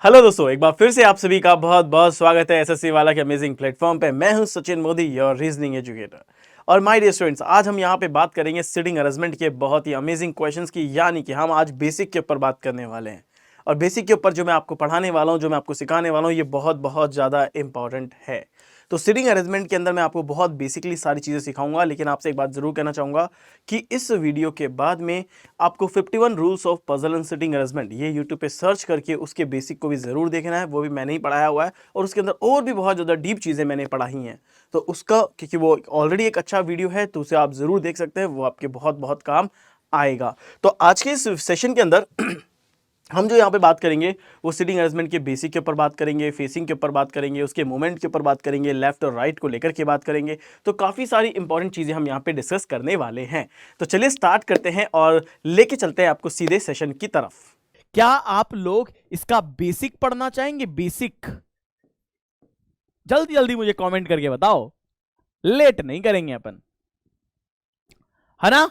Hello दोस्तों, एक बार फिर से आप सभी का बहुत बहुत स्वागत है एसएससी वाला के अमेजिंग प्लेटफॉर्म पे। मैं हूं Sachin Modi, your reasoning educator. और माय डियर स्टूडेंट्स, आज हम यहां पे बात करेंगे सिटिंग अरेंजमेंट के बहुत ही अमेजिंग क्वेश्चंस की, यानी कि हम आज बेसिक के ऊपर बात करने वाले हैं। और बेसिक के ऊपर जो मैं आपको पढ़ाने वाला हूं, जो मैं आपको सिखाने वाला हूं, ये बहुत बहुत ज़्यादा इंपॉर्टेंट है। तो सिटिंग अरेंजमेंट के अंदर मैं आपको बहुत बेसिकली सारी चीज़ें सिखाऊंगा, लेकिन आपसे एक बात ज़रूर कहना चाहूँगा कि इस वीडियो के बाद में आपको 51 rules of puzzle and sitting arrangement ये यूट्यूब पे सर्च करके उसके बेसिक को भी ज़रूर देखना है। वो भी मैंने ही पढ़ाया हुआ है और उसके अंदर और भी बहुत ज़्यादा डीप चीज़ें मैंने पढ़ाई हैं। तो उसका, क्योंकि वो ऑलरेडी एक अच्छा वीडियो है, तो उसे आप ज़रूर देख सकते हैं, वो आपके बहुत बहुत काम आएगा। तो आज के इस सेशन के अंदर हम जो यहाँ पे बात करेंगे वो सिटिंग अरेंजमेंट के बेसिक के ऊपर बात करेंगे, फेसिंग के ऊपर बात करेंगे, उसके मोमेंट के ऊपर बात करेंगे, लेफ्ट और राइट को लेकर के बात करेंगे। तो काफ़ी सारी इंपॉर्टेंट चीज़ें हम यहाँ पे डिस्कस करने वाले हैं। तो चलिए स्टार्ट करते हैं और लेके चलते हैं आपको सीधे सेशन की तरफ। क्या आप लोग इसका बेसिक पढ़ना चाहेंगे? बेसिक जल्दी जल्दी मुझे कमेंट करके बताओ, लेट नहीं करेंगे अपन, है ना?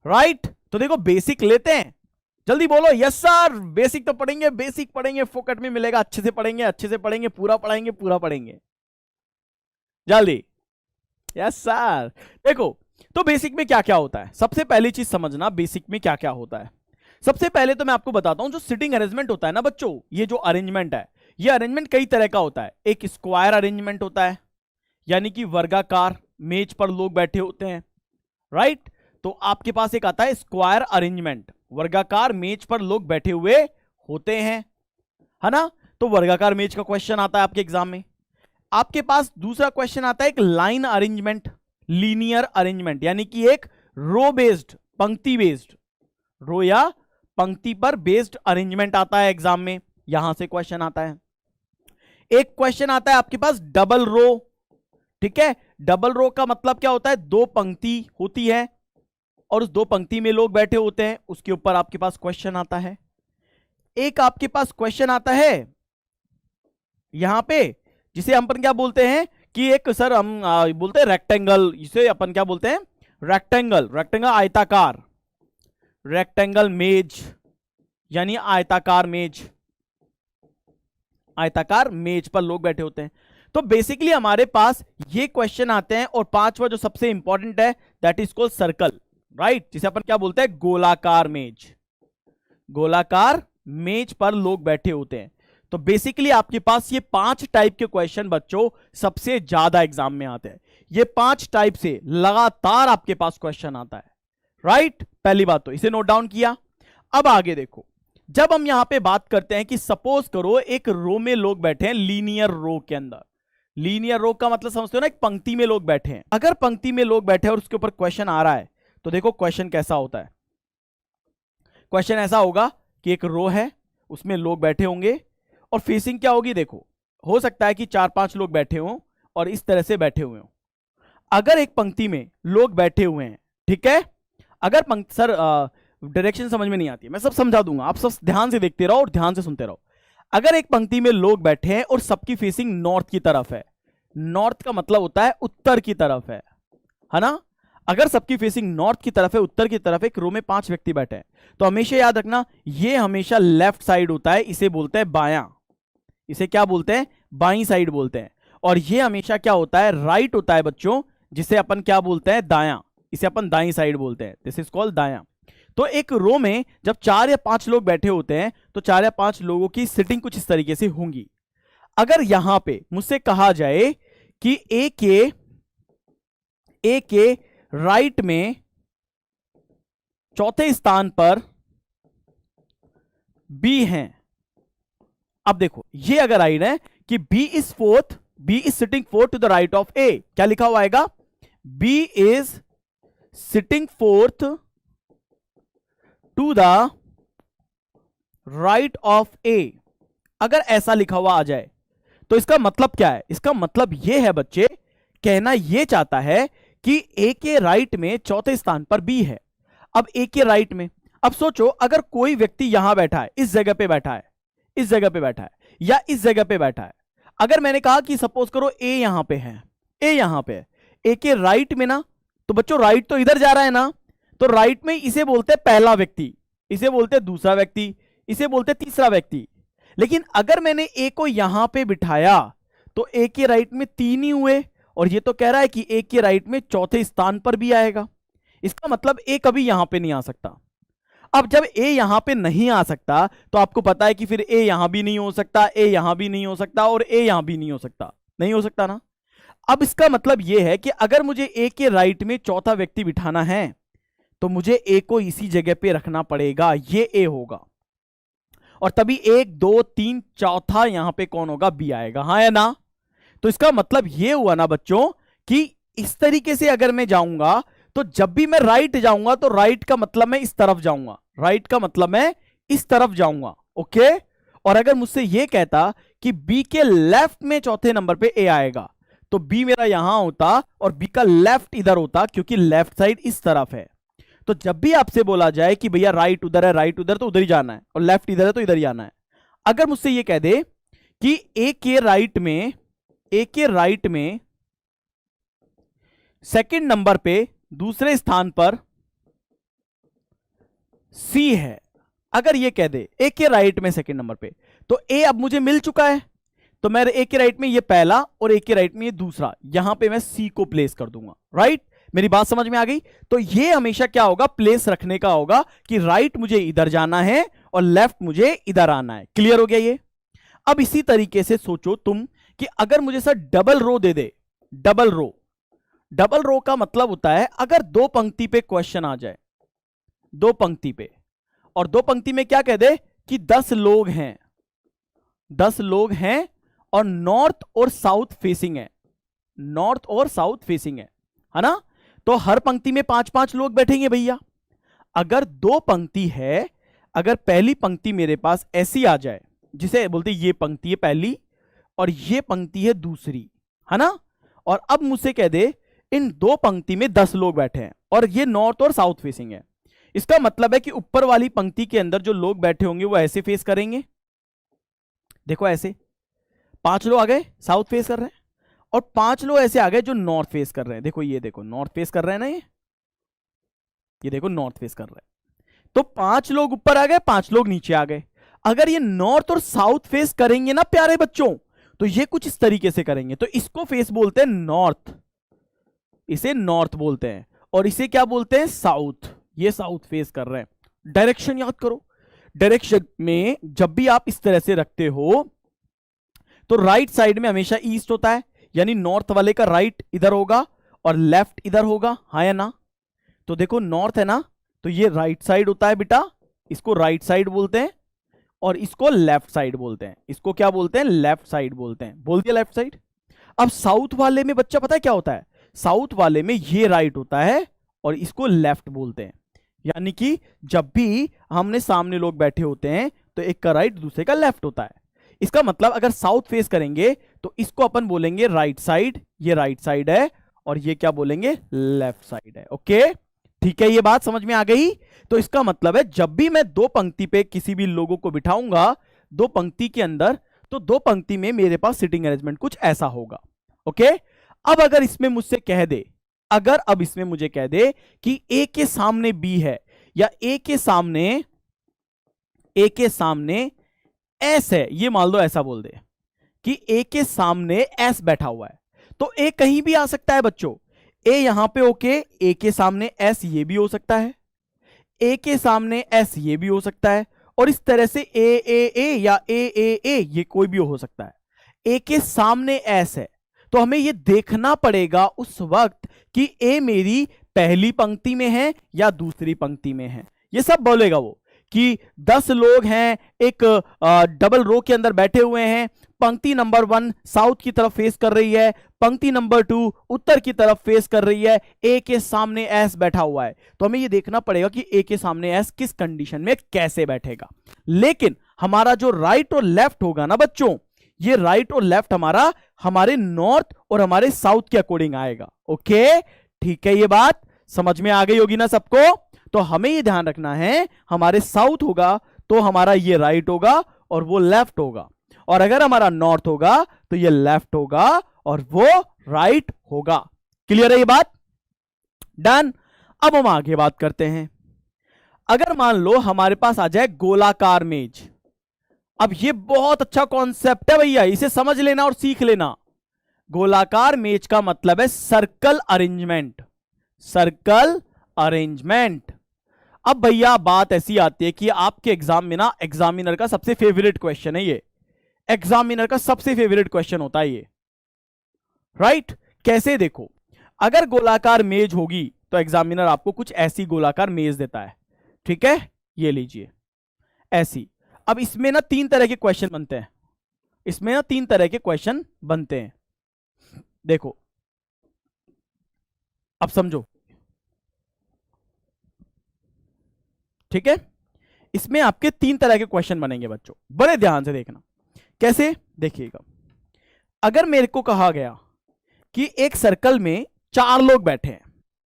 राइट, तो देखो बेसिक लेते हैं, जल्दी बोलो यस सर। बेसिक तो पढ़ेंगे, बेसिक पढ़ेंगे, फोकट में मिलेगा, अच्छे से पढ़ेंगे, अच्छे से पढ़ेंगे, पूरा पढ़ाएंगे, पूरा पढ़ेंगे, जल्दी यस सर। देखो, तो बेसिक में क्या क्या होता है, सबसे पहली चीज समझना बेसिक में क्या क्या होता है। सबसे पहले तो मैं आपको बताता हूं, जो सिटिंग अरेंजमेंट होता है ना बच्चों, ये जो अरेंजमेंट है, ये अरेंजमेंट कई तरह का होता है। एक स्क्वायर अरेंजमेंट होता है, यानी कि वर्गाकार मेज पर लोग बैठे होते हैं, राइट। तो आपके पास एक आता है स्क्वायर अरेंजमेंट, वर्गाकार मेज पर लोग बैठे हुए होते हैं, है ना। तो वर्गाकार मेज का क्वेश्चन आता है आपके एग्जाम में। आपके पास दूसरा क्वेश्चन आता है एक लाइन अरेंजमेंट, लीनियर अरेंजमेंट, यानी कि एक रो बेस्ड, पंक्ति बेस्ड, रो या पंक्ति पर बेस्ड अरेंजमेंट आता है एग्जाम में, यहां से क्वेश्चन आता है। एक क्वेश्चन आता है आपके पास डबल रो, ठीक है। डबल रो का मतलब क्या होता है, दो पंक्ति होती है और उस दो पंक्ति में लोग बैठे होते हैं, उसके ऊपर आपके पास क्वेश्चन आता है। एक आपके पास क्वेश्चन आता है यहां पे, जिसे अपन क्या बोलते हैं कि एक सर हम बोलते हैं रेक्टेंगल, इसे अपन क्या बोलते हैं, रेक्टेंगल, रेक्टेंगल आयताकार, रेक्टेंगल मेज, यानी आयताकार मेज, आयताकार मेज पर लोग बैठे होते हैं। तो बेसिकली हमारे पास ये क्वेश्चन आते हैं। और पांचवा जो सबसे इंपॉर्टेंट है, that is called circle, right, जिसे अपन क्या बोलते हैं, गोलाकार मेज, गोलाकार मेज पर लोग बैठे होते हैं। तो बेसिकली आपके पास ये पांच टाइप के क्वेश्चन बच्चों सबसे ज्यादा एग्जाम में आते हैं। ये पांच टाइप से लगातार आपके पास क्वेश्चन आता है, राइट। पहली बात तो इसे नोट डाउन किया। अब आगे देखो, जब हम यहां पे बात करते हैं कि सपोज करो एक रो में लोग बैठे हैं, लीनियर रो के अंदर, लीनियर रो का मतलब समझते हो ना, एक पंक्ति में लोग बैठे हैं। अगर पंक्ति में लोग बैठे हैं और उसके ऊपर क्वेश्चन आ रहा है, तो देखो क्वेश्चन कैसा होता है। क्वेश्चन ऐसा होगा कि एक रो है, उसमें लोग बैठे होंगे और फेसिंग क्या होगी, देखो हो सकता है कि 4-5 लोग बैठे हों और इस तरह से बैठे हुए हों। अगर एक पंक्ति में लोग बैठे हुए हैं, ठीक है, अगर पंक्ति, सर डायरेक्शन समझ में नहीं आती है, मैं सब समझा दूंगा, आप सब ध्यान से देखते रहो और ध्यान से सुनते रहो। अगर एक पंक्ति में लोग बैठे हैं और सबकी फेसिंग नॉर्थ की तरफ है, नॉर्थ का मतलब होता है उत्तर की तरफ है ना। अगर सबकी फेसिंग नॉर्थ की तरफ है, उत्तर की तरफ, एक रो में 5 व्यक्ति बैठे हैं, तो हमेशा याद रखना ये हमेशा लेफ्ट साइड होता है, इसे बोलते हैं बायां, इसे क्या बोलते हैं, बाईं साइड बोलते हैं। और ये हमेशा क्या होता है, राइट होता है बच्चों, जिसे अपन क्या बोलते हैं, दायां, इसे अपन दाईं साइड बोलते हैं, दिस इज कॉल्ड दायां। तो एक रो में जब 4 या 5 लोग बैठे होते हैं, तो 4 या 5 लोगों की सिटिंग कुछ इस तरीके से होंगी। अगर यहां पे मुझसे कहा जाए कि ए के राइट में चौथे स्थान पर बी हैं, अब देखो ये अगर आई है कि B is sitting fourth to the right of A, क्या लिखा हुआ आएगा, B is sitting fourth to the right of A. अगर ऐसा लिखा हुआ आ जाए तो इसका मतलब क्या है, इसका मतलब यह है बच्चे, कहना यह चाहता है कि ए के राइट में चौथे स्थान पर बी है। अब ए के राइट में, अब सोचो अगर कोई व्यक्ति यहां बैठा है, इस जगह पे बैठा है, इस जगह पे बैठा है, या इस जगह पे बैठा है। अगर मैंने कहा कि सपोज करो ए यहां पे है, ए यहां पे है, ए के राइट में ना, तो बच्चों राइट तो इधर जा रहा है ना, तो राइट में इसे बोलते हैं पहला व्यक्ति, इसे बोलते हैं दूसरा व्यक्ति, इसे बोलते हैं तीसरा व्यक्ति। लेकिन अगर मैंने ए को यहां पे बिठाया तो ए के राइट में 3 ही हुए, और ये तो कह रहा है कि ए के राइट में चौथे स्थान पर भी आएगा। इसका मतलब ए कभी यहां पे नहीं आ सकता। अब जब ए यहां पे नहीं आ सकता तो आपको पता है कि फिर ए यहां भी नहीं हो सकता, ए यहां भी नहीं हो सकता, और ए यहां भी नहीं हो सकता, नहीं हो सकता ना। अब इसका मतलब यह है कि अगर मुझे ए के राइट में चौथा व्यक्ति बिठाना है तो मुझे ए को इसी जगह पे रखना पड़ेगा, ये ए होगा, और तभी 1 2 3 चौथा यहां पे कौन होगा, बी आएगा, हाँ या ना। तो इसका मतलब यह हुआ ना बच्चों कि इस तरीके से अगर मैं जाऊंगा तो जब भी मैं राइट जाऊंगा तो राइट का मतलब मैं इस तरफ जाऊंगा, राइट का मतलब मैं इस तरफ जाऊंगा, ओके। और अगर मुझसे यह कहता कि बी के लेफ्ट में चौथे नंबर पे ए आएगा तो बी मेरा यहां होता और बी का लेफ्ट इधर होता, क्योंकि लेफ्ट साइड इस तरफ है। तो जब भी आपसे बोला जाए कि भैया राइट उधर है, राइट उधर, तो उधर ही जाना है, और लेफ्ट इधर है तो इधर ही आना है। अगर मुझसे यह कह दे कि ए के राइट में सेकंड नंबर पे दूसरे स्थान पर सी है, अगर ये कह दे ए के राइट में सेकंड नंबर पे, तो ए अब मुझे मिल चुका है, तो मेरे ए के राइट में ये पहला और ए के राइट में ये दूसरा, यहां पे मैं सी को प्लेस कर दूंगा, राइट। मेरी बात समझ में आ गई। तो ये हमेशा क्या होगा, प्लेस रखने का होगा कि राइट मुझे इधर जाना है और लेफ्ट मुझे इधर आना है। क्लियर हो गया ये। अब इसी तरीके से सोचो तुम कि अगर मुझे सर डबल रो दे दे, डबल रो का मतलब होता है अगर 2 पंक्ति पे क्वेश्चन आ जाए, 2 पंक्ति पे, और 2 पंक्ति में क्या कह दे कि 10 लोग हैं, 10 लोग हैं और नॉर्थ और साउथ फेसिंग है, नॉर्थ और साउथ फेसिंग है ना। तो हर पंक्ति में 5-5 लोग बैठेंगे भैया। अगर 2 पंक्ति है, अगर पहली पंक्ति मेरे पास ऐसी आ जाए, जिसे बोलते ये पंक्ति है पहली और ये पंक्ति है दूसरी, है ना, और अब मुझसे कह दे इन 2 पंक्ति में 10 लोग बैठे हैं और ये नॉर्थ और साउथ फेसिंग है, इसका मतलब है कि ऊपर वाली पंक्ति के अंदर जो लोग बैठे होंगे वो ऐसे फेस करेंगे, देखो ऐसे 5 लोग आ गए साउथ फेस कर रहे हैं, और 5 लोग ऐसे आ गए जो नॉर्थ फेस कर रहे हैं, देखो ये देखो नॉर्थ फेस कर रहे हैं ना, ये देखो नॉर्थ फेस कर रहे हैं। तो 5 लोग ऊपर आ गए, 5 लोग नीचे आ गए। अगर ये नॉर्थ और साउथ फेस करेंगे ना प्यारे बच्चों, तो ये कुछ इस तरीके से करेंगे, तो इसको फेस बोलते हैं नॉर्थ, इसे नॉर्थ बोलते हैं, और इसे क्या बोलते हैं, साउथ। ये साउथ फेस कर रहे हैं। डायरेक्शन याद करो, डायरेक्शन में जब भी आप इस तरह से रखते हो तो राइट साइड में हमेशा ईस्ट होता है, यानी नॉर्थ वाले का राइट इधर होगा और लेफ्ट इधर होगा, हाँ या ना। तो देखो नॉर्थ है ना, तो ये राइट साइड होता है बेटा, इसको राइट साइड बोलते हैं, और इसको लेफ्ट साइड बोलते हैं, इसको क्या बोलते हैं, लेफ्ट साइड बोलते हैं। बोल दिया लेफ्ट साइड। अब साउथ वाले में बच्चा पता है क्या होता है, साउथ वाले में ये राइट होता है और इसको लेफ्ट बोलते हैं। यानी कि जब भी हमने सामने लोग बैठे होते हैं तो एक का राइट दूसरे का लेफ्ट होता है। इसका मतलब अगर साउथ फेस करेंगे तो इसको अपन बोलेंगे राइट साइड, ये राइट साइड है, और ये क्या बोलेंगे, लेफ्ट साइड है। ओके ठीक है, ये बात समझ में आ गई। तो इसका मतलब है जब भी मैं 2 पंक्ति पे किसी भी लोगों को बिठाऊंगा 2 पंक्ति के अंदर, तो 2 पंक्ति में मेरे पास सिटिंग अरेंजमेंट कुछ ऐसा होगा। ओके अब अगर इसमें मुझसे कह दे, अगर अब इसमें मुझे कह दे कि ए के सामने बी है, या ए के सामने एस है, ये मान लो ऐसा बोल दे कि ए के सामने एस बैठा हुआ है, तो ए कहीं भी आ सकता है बच्चों। ए यहां पे ओके, ए के सामने एस ये भी हो सकता है, ए के सामने एस ये भी हो सकता है, और इस तरह से ए ए ए या ए ए ए ये कोई भी हो सकता है। ए के सामने एस है, तो हमें ये देखना पड़ेगा उस वक्त कि ए मेरी पहली पंक्ति में है या दूसरी पंक्ति में है। ये सब बोलेगा वो कि 10 लोग हैं एक डबल रो के अंदर बैठे हुए हैं, पंक्ति नंबर 1 साउथ की तरफ फेस कर रही है, पंक्ति नंबर 2 उत्तर की तरफ फेस कर रही है, ए के सामने एस बैठा हुआ है। तो हमें यह देखना पड़ेगा कि ए के सामने एस किस कंडीशन में कैसे बैठेगा। लेकिन हमारा जो राइट और लेफ्ट होगा ना बच्चों, ये राइट और लेफ्ट हमारा हमारे नॉर्थ और हमारे साउथ के अकॉर्डिंग आएगा। ओके ठीक है, ये बात समझ में आ गई होगी ना सबको। तो हमें ये ध्यान रखना है, हमारे साउथ होगा तो हमारा ये राइट होगा और वो लेफ्ट होगा, और अगर हमारा नॉर्थ होगा तो ये लेफ्ट होगा और वो राइट होगा। क्लियर है ये बात, डन। अब हम आगे बात करते हैं। अगर मान लो हमारे पास आ जाए गोलाकार मेज, अब ये बहुत अच्छा कॉन्सेप्ट है भैया, इसे समझ लेना और सीख लेना। गोलाकार मेज का मतलब है सर्कल अरेंजमेंट, सर्कल अरेंजमेंट। अब भैया बात ऐसी आती है कि आपके एग्जाम में ना एग्जामिनर का सबसे फेवरेट क्वेश्चन है ये, एग्जामिनर का सबसे फेवरेट क्वेश्चन होता है ये, राइट? कैसे? देखो, अगर गोलाकार मेज होगी तो एग्जामिनर आपको कुछ ऐसी गोलाकार मेज देता है, ठीक है? ये लीजिए ऐसी। अब इसमें ना तीन तरह के क्वेश्चन बनते हैं, इसमें ना तीन तरह के क्वेश्चन बनते हैं। देखो अब समझो, ठीक है? इसमें आपके तीन तरह के क्वेश्चन बनेंगे बच्चों, बड़े ध्यान से देखना। कैसे? देखिएगा, अगर मेरे को कहा गया कि एक सर्कल में चार लोग बैठे हैं,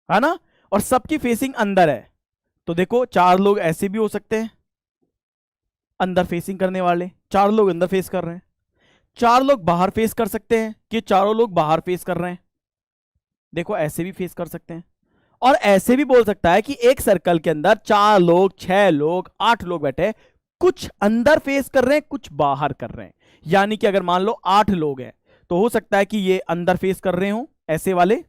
है ना, और सबकी फेसिंग अंदर है, तो देखो चार लोग ऐसे भी हो सकते हैं, अंदर फेसिंग करने वाले, चार लोग अंदर फेस कर रहे हैं। चार लोग बाहर फेस कर सकते हैं कि चारों लोग बाहर फेस कर रहे हैं, देखो ऐसे भी फेस कर सकते हैं। और ऐसे भी बोल सकता है कि एक सर्कल के अंदर चार लोग, छह लोग, आठ लोग बैठे, कुछ अंदर फेस कर रहे हैं, कुछ बाहर कर रहे हैं। यानी कि अगर मान लो आठ लोग हैं तो हो सकता है कि ये अंदर फेस कर रहे हो ऐसे वाले,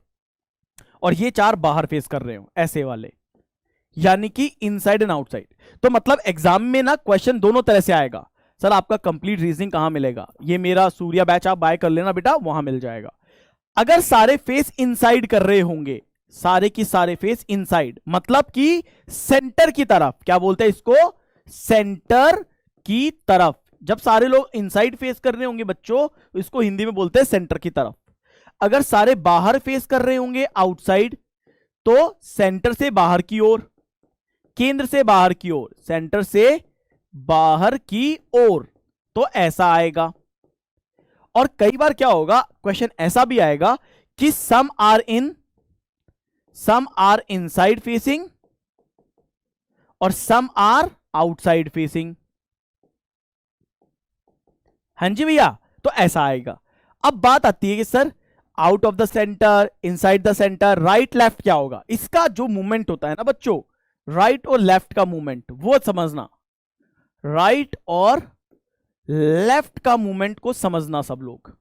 और ये चार बाहर फेस कर रहे हो ऐसे वाले, यानी कि इनसाइड एंड आउटसाइड। तो मतलब एग्जाम में ना क्वेश्चन दोनों तरह से आएगा। सर आपका कंप्लीट रीजनिंग कहां मिलेगा? ये मेरा सूर्या बैच आप बाय कर लेना बेटा, वहां मिल जाएगा। अगर सारे फेस इनसाइड कर रहे होंगे, सारे की सारे फेस इनसाइड, मतलब कि सेंटर की तरफ, क्या बोलते हैं इसको? सेंटर की तरफ। जब सारे लोग इनसाइड फेस कर रहे होंगे बच्चों, इसको हिंदी में बोलते हैं सेंटर की तरफ। अगर सारे बाहर फेस कर रहे होंगे आउटसाइड, तो सेंटर से बाहर की ओर, केंद्र से बाहर की ओर, सेंटर से बाहर की ओर, तो ऐसा आएगा। और कई बार क्या होगा, क्वेश्चन ऐसा भी आएगा कि सम आर इनसाइड फेसिंग और सम आर आउटसाइड फेसिंग। हाँ जी भैया, तो ऐसा आएगा। अब बात आती है कि sir out of the centre, inside the centre, right left क्या होगा? इसका जो मूवमेंट होता है ना बच्चों, राइट और लेफ्ट का मूवमेंट, वो समझना। राइट और लेफ्ट का मूवमेंट को समझना सब लोग,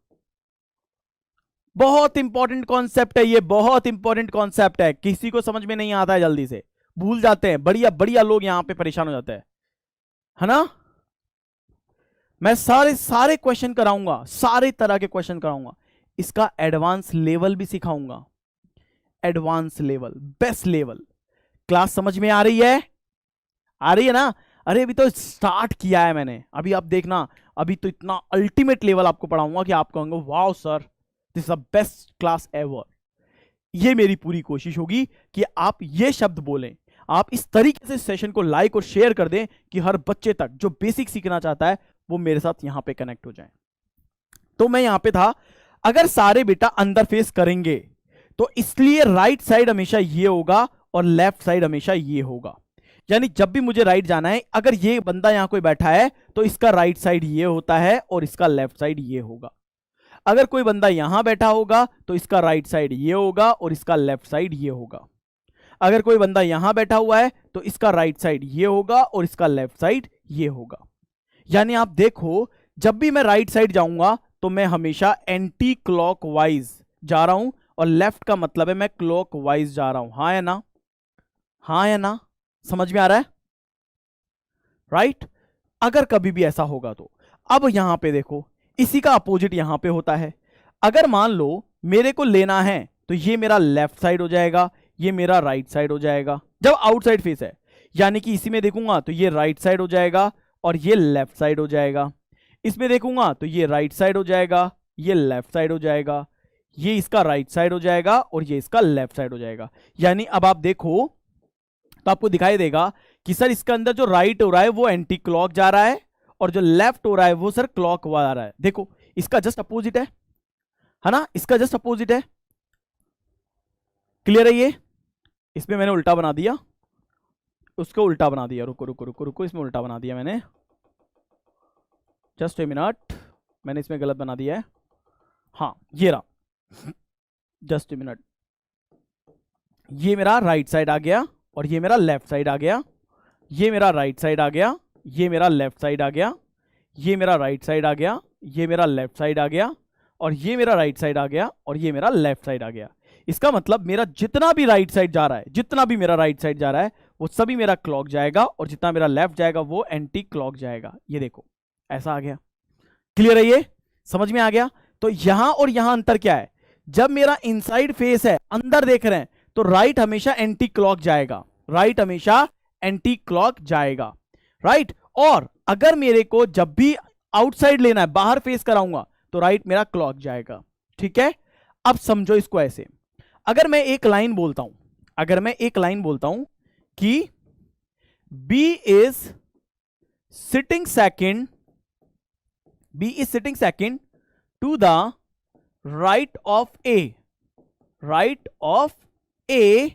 बहुत इंपॉर्टेंट कॉन्सेप्ट है ये, बहुत इंपॉर्टेंट कॉन्सेप्ट है। किसी को समझ में नहीं आता है, जल्दी से भूल जाते हैं, बढ़िया बढ़िया लोग यहां पे परेशान हो जाते हैं, है ना? मैं सारे क्वेश्चन कराऊंगा, सारे तरह के क्वेश्चन कराऊंगा। इसका एडवांस लेवल भी सिखाऊंगा, advance level, best level. Class समझ में आ रही है? आ रही है ना? अरे अभी तो स्टार्ट किया है मैंने, अभी आप देखना, अभी तो इतना अल्टीमेट लेवल आपको पढ़ाऊंगा कि आप कहोगे wow sir, this is the best class ever. ये मेरी पूरी कोशिश होगी कि आप ये शब्द बोलें, आप इस तरीके से सेशन को लाइक और शेयर कर दें कि हर बच्चे तक जो बेसिक सीखना चाहता है वो मेरे साथ यहां पे कनेक्ट हो जाए। तो मैं यहां पे था, अगर सारे बेटा अंदर फेस करेंगे तो इसलिए राइट साइड हमेशा ये होगा और लेफ्ट साइड हमेशा ये होगा। यानी जब भी मुझे राइट जाना है, अगर ये बंदा यहां कोई बैठा है तो इसका राइट साइड ये होता है और इसका लेफ्ट साइड ये होगा। अगर कोई बंदा यहां बैठा होगा तो इसका राइट साइड ये होगा और इसका लेफ्ट साइड ये होगा। अगर कोई बंदा यहां बैठा हुआ है तो इसका राइट साइड ये होगा और इसका लेफ्ट साइड ये होगा। यानी आप देखो, जब भी मैं राइट साइड जाऊंगा तो मैं हमेशा एंटी क्लॉक वाइज जा रहा हूं, और लेफ्ट का मतलब है मैं क्लॉक वाइज जा रहा हूं। हाँ या ना? हाँ या ना? समझ में आ रहा है? राइट? अगर कभी भी ऐसा होगा तो अब यहां पे देखो, इसी का अपोजिट यहां पे होता है। अगर मान लो मेरे को लेना है तो ये मेरा लेफ्ट साइड हो जाएगा, ये मेरा राइट साइड हो जाएगा जब आउटसाइड फेस है। यानी कि इसी में देखूंगा तो ये राइट साइड हो जाएगा और ये लेफ्ट साइड हो जाएगा। इसमें देखूंगा तो ये राइट साइड हो जाएगा, ये लेफ्ट साइड हो जाएगा, ये इसका राइट साइड हो जाएगा और ये इसका लेफ्ट साइड हो जाएगा। यानी अब आप देखो तो आपको दिखाई देगा कि सर इसके अंदर जो राइट हो रहा है वो एंटी क्लॉक जा रहा है और जो लेफ्ट हो रहा है वो सर क्लॉक आ रहा है। देखो इसका जस्ट अपोजिट है ना? इसका जस्ट अपोजिट है। क्लियर है ये? इसमें मैंने उल्टा बना दिया, उसको उल्टा बना दिया। रुको रुको रुको रुको, इसमें उल्टा बना दिया मैंने, जस्ट ए मिनट, मैंने इसमें गलत बना दिया है। हाँ ये रहा, जस्ट ए मिनट। ये मेरा राइट साइड आ गया और ये मेरा लेफ्ट साइड आ गया, ये मेरा राइट साइड आ गया, ये मेरा लेफ्ट साइड आ गया, ये मेरा राइट साइड आ गया, ये मेरा लेफ्ट साइड आ गया, और ये मेरा राइट साइड आ गया, और ये मेरा लेफ्ट साइड आ गया। इसका मतलब मेरा जितना भी राइट साइड जा रहा है, जितना भी मेरा राइट साइड जा रहा है वो सभी मेरा क्लॉक जाएगा, और जितना मेरा लेफ्ट जाएगा वो एंटी क्लॉक जाएगा। ये देखो ऐसा आ गया। क्लियर है? ये समझ में आ गया? तो यहां और यहां अंतर क्या है? जब मेरा इनसाइड फेस है, अंदर देख रहे हैं, तो राइट हमेशा एंटी क्लॉक जाएगा, राइट हमेशा एंटी क्लॉक जाएगा, राइट। और अगर मेरे को जब भी आउटसाइड लेना है, बाहर फेस कराऊंगा, तो राइट मेरा क्लॉक जाएगा। ठीक है? अब समझो इसको ऐसे, अगर मैं एक लाइन बोलता हूं, अगर मैं एक लाइन बोलता हूं कि B is sitting second, B is sitting second to the right of A, right of A,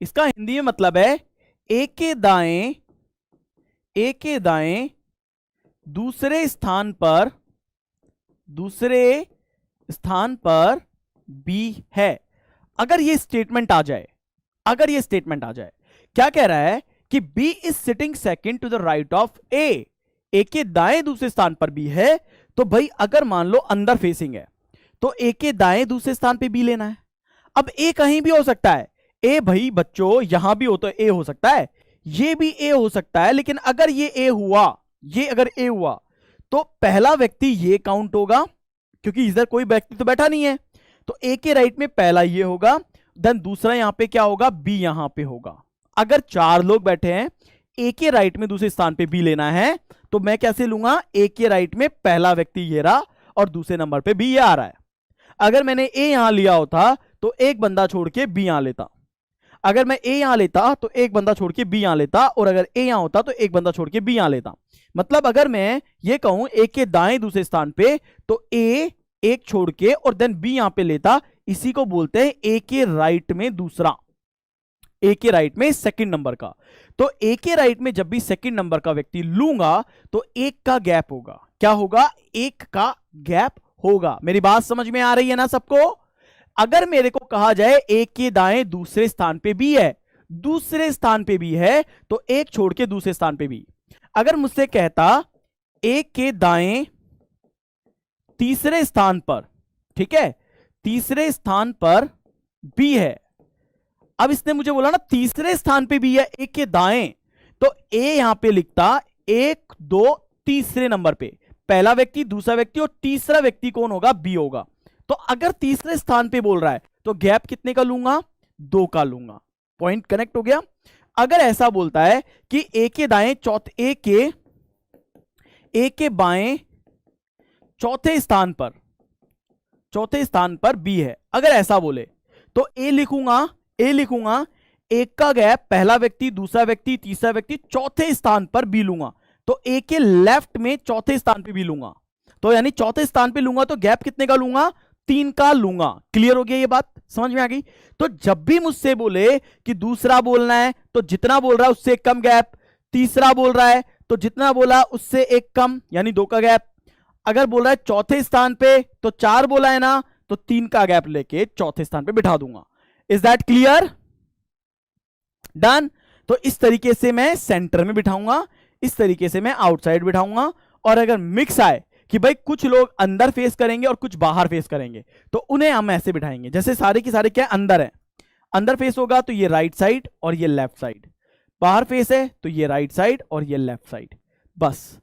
इसका हिंदी में मतलब है A के दाएं, A के दाएं दूसरे स्थान पर, दूसरे स्थान पर B है। अगर ये स्टेटमेंट आ जाए, अगर ये स्टेटमेंट आ जाए, क्या कह रहा है कि B is sitting second to the right of A, A के दाएं दूसरे स्थान पर B है, तो भाई अगर मान लो अंदर फेसिंग है तो A के दाएं दूसरे स्थान पे B लेना है। अब A कहीं भी हो सकता है, A भाई बच्चों यहां भी हो तो A हो सकता है, ये भी A हो सकता है, लेकिन अगर ये A हुआ, ये अगर A हुआ, तो पहला व्यक्ति ये काउंट होगा, क्योंकि इधर कोई व्यक्ति तो बैठा नहीं है, तो A के राइट में पहला ये होगा, देन दूसरा यहां पे क्या होगा, B यहां पे होगा। अगर 4 लोग बैठे हैं, A के राइट में दूसरे स्थान पे B लेना है, तो मैं कैसे लूंगा, A के राइट में पहला व्यक्ति ये रहा और दूसरे नंबर पे B ये आ रहा है। अगर मैंने A यहां लिया होता तो एक बंदा छोड़ के B यहां लेता, अगर मैं A यहां लेता तो एक बंदा छोड़ के B यहां लेता, और अगर A यहां होता तो एक बंदा छोड़ के B यहां लेता। मतलब अगर मैं ये कहूं A के दाएं दूसरे स्थान पे, तो A एक छोड़ के और देन B यहां पे लेता, इसी को बोलते हैं A के राइट में दूसरा, A के राइट में सेकंड नंबर का। तो A के राइट में जब भी सेकंड नंबर का व्यक्ति लूंगा तो एक का गैप होगा। क्या होगा? एक का गैप होगा। मेरी बात समझ में आ रही है ना सबको? अगर मेरे को कहा जाए A के दाएं दूसरे स्थान पे B है, दूसरे स्थान पे B है, तो एक छोड़ के दूसरे स्थान पे B। अगर मुझसे कहता A के दाएं तीसरे स्थान पर, ठीक है, तीसरे स्थान पर B है, अब इसने मुझे बोला ना तीसरे स्थान पे B है A के दाएं, तो A यहां पे लिखता 1 2 तीसरे नंबर पे, पहला व्यक्ति, दूसरा व्यक्ति और तीसरा व्यक्ति कौन होगा? B होगा। तो अगर तीसरे स्थान पे बोल रहा है तो गैप कितने का लूंगा? 2 का लूंगा। पॉइंट कनेक्ट हो गया? अगर ऐसा बोलता है कि A के दाएं A के बाएं चौथे स्थान पर B है, अगर ऐसा बोले तो A लिखूंगा, एक का गैप, पहला व्यक्ति, दूसरा व्यक्ति, तीसरा व्यक्ति, चौथे स्थान पर B लूंगा, तो A के लेफ्ट में चौथे स्थान पे B लूंगा, तो यानी चौथे स्थान पे लूंगा तो गैप कितने का लूंगा? 3 का लूंगा। क्लियर हो गया? ये बात समझ में आ गई? तो जब भी मुझसे बोले कि दूसरा बोलना है तो जितना बोल रहा है उससे एक कम गैप, तीसरा बोल रहा है तो जितना बोला उससे एक कम, यानी 2 का गैप। अगर बोल रहा है चौथे स्थान पे तो 4 बोला है ना, तो 3 का गैप लेके चौथे स्थान पे बिठा दूंगा। Is that clear? डन? तो इस तरीके से मैं सेंटर में बिठाऊंगा, इस तरीके से मैं आउटसाइड बिठाऊंगा। और अगर मिक्स आए कि भाई कुछ लोग अंदर फेस करेंगे और कुछ बाहर फेस करेंगे, तो उन्हें हम ऐसे बिठाएंगे जैसे सारे के सारे क्या अंदर है, अंदर फेस होगा तो ये राइट साइड और ये लेफ्ट साइड, बाहर फेस है तो ये राइट साइड और ये लेफ्ट साइड। बस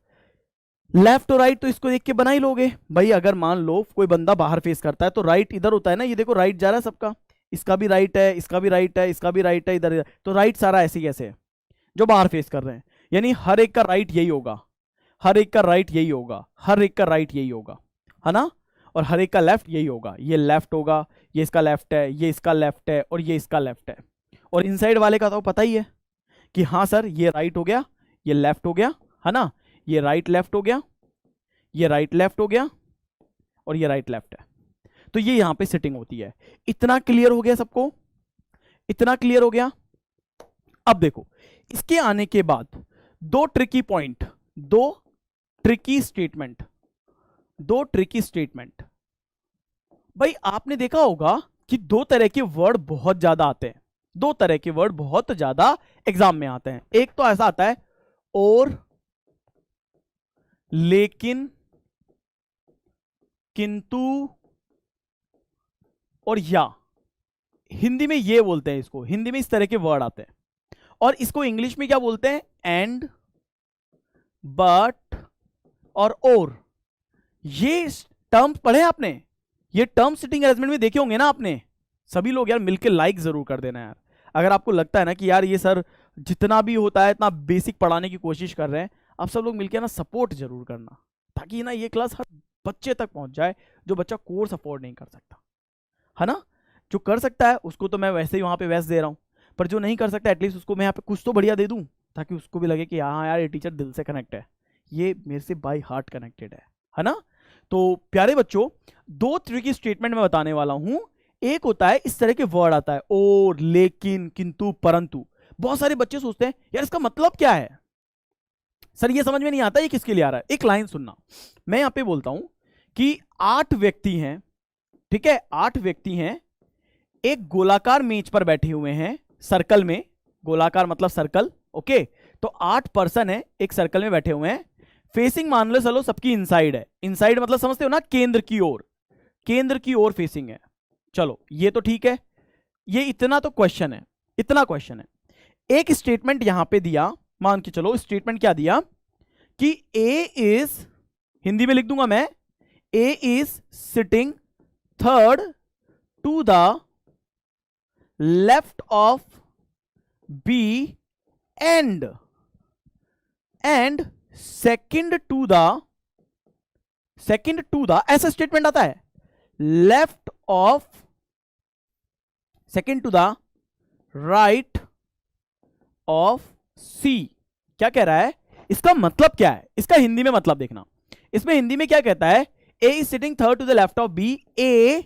लेफ्ट और राइट तो इसको देख के बना ही लोगे भाई। अगर मान लो कोई बंदा बाहर फेस करता है तो राइट इधर होता है ना, ये देखो राइट जा रहा है सबका, इसका भी राइट है, इसका भी राइट है, इसका भी राइट है, इधर तो राइट सारा ऐसे ही ऐसे है जो बाहर फेस कर रहे हैं, यानी हर एक का राइट यही होगा, हर एक का राइट यही होगा, हर एक का राइट यही होगा, है ना? और हर एक का लेफ्ट यही होगा। ये लेफ्ट होगा, ये इसका लेफ्ट है, ये इसका लेफ्ट है और ये इसका लेफ्ट है। और इनसाइड वाले का तो पता ही है कि हाँ सर ये राइट हो गया, ये लेफ्ट हो गया, है ना? ये राइट लेफ्ट हो गया, ये राइट लेफ्ट हो गया और ये राइट लेफ्ट है। तो ये यहां पे सिटिंग होती है। इतना क्लियर हो गया सबको? इतना क्लियर हो गया? अब देखो इसके आने के बाद दो ट्रिकी पॉइंट, दो ट्रिकी स्टेटमेंट। भाई आपने देखा होगा कि दो तरह के वर्ड बहुत ज्यादा आते हैं, दो तरह के वर्ड बहुत ज्यादा एग्जाम में आते हैं। एक तो ऐसा आता है और लेकिन, किंतु और या। हिंदी में ये बोलते हैं इसको, हिंदी में इस तरह के वर्ड आते हैं। और इसको इंग्लिश में क्या बोलते हैं? एंड, बट और। ये टर्म्स पढ़े आपने? ये टर्म सिटिंग अरेंजमेंट में देखे होंगे ना आपने? सभी लोग यार मिलके लाइक जरूर कर देना यार, अगर आपको लगता है ना कि यार ये सर जितना भी होता है इतना बेसिक पढ़ाने की कोशिश कर रहे हैं। आप सब लोग मिलके ना सपोर्ट जरूर करना, ताकि ना ये क्लास हर बच्चे तक पहुंच जाए जो बच्चा कोर्स अफोर्ड नहीं कर सकता, है ना। जो कर सकता है उसको तो मैं वैसे ही वहां पे वैसे दे रहा हूँ, पर जो नहीं कर सकता एटलीस्ट उसको मैं यहाँ पे कुछ तो बढ़िया दे दूं, ताकि उसको भी लगे कि हाँ यार ये टीचर दिल से कनेक्ट है, ये मेरे से बाय हार्ट कनेक्टेड है ना। तो प्यारे बच्चों, दो ट्रिकी स्टेटमेंट मैं बताने वाला हूं। एक होता है इस तरह के वर्ड आता है और, लेकिन, किंतु, परंतु। बहुत सारे बच्चे सोचते हैं यार इसका मतलब क्या है सर, ये समझ में नहीं आता ये किसके लिए आ रहा है। एक लाइन सुनना, मैं यहां पे बोलता हूं कि 8 व्यक्ति हैं, ठीक है, 8 व्यक्ति हैं, एक गोलाकार मेज पर बैठे हुए हैं, सर्कल में। गोलाकार मतलब सर्कल, ओके। तो 8 पर्सन है, एक सर्कल में बैठे हुए हैं, फेसिंग मान लो चलो सबकी इनसाइड है। इनसाइड मतलब समझते हो ना, केंद्र की ओर, केंद्र की ओर फेसिंग है। चलो ये तो ठीक है, ये इतना तो क्वेश्चन है, इतना क्वेश्चन है। एक स्टेटमेंट यहां पे दिया, मान के चलो स्टेटमेंट क्या दिया कि ए इज, हिंदी में लिख दूंगा मैं, A is sitting third to the left of B and second to the, ऐसा स्टेटमेंट आता है, left of, second to the right of C. क्या कह रहा है? इसका मतलब क्या है? इसका हिंदी में मतलब देखना। इसमें हिंदी में क्या कहता है? A is sitting third to the left of B, A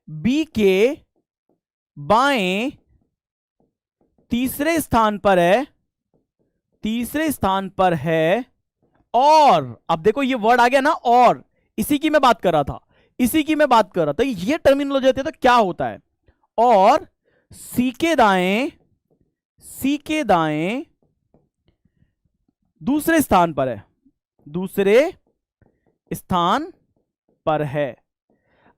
B के बाएं तीसरे स्थान पर है, तीसरे स्थान पर है। और अब देखो ये वर्ड आ गया ना, और इसी की मैं बात कर रहा था, इसी की मैं बात कर रहा था। ये टर्मिनोलॉजी आती है तो क्या होता है? और सी के दाएं, सी के दाएं दूसरे स्थान पर है, दूसरे स्थान पर है।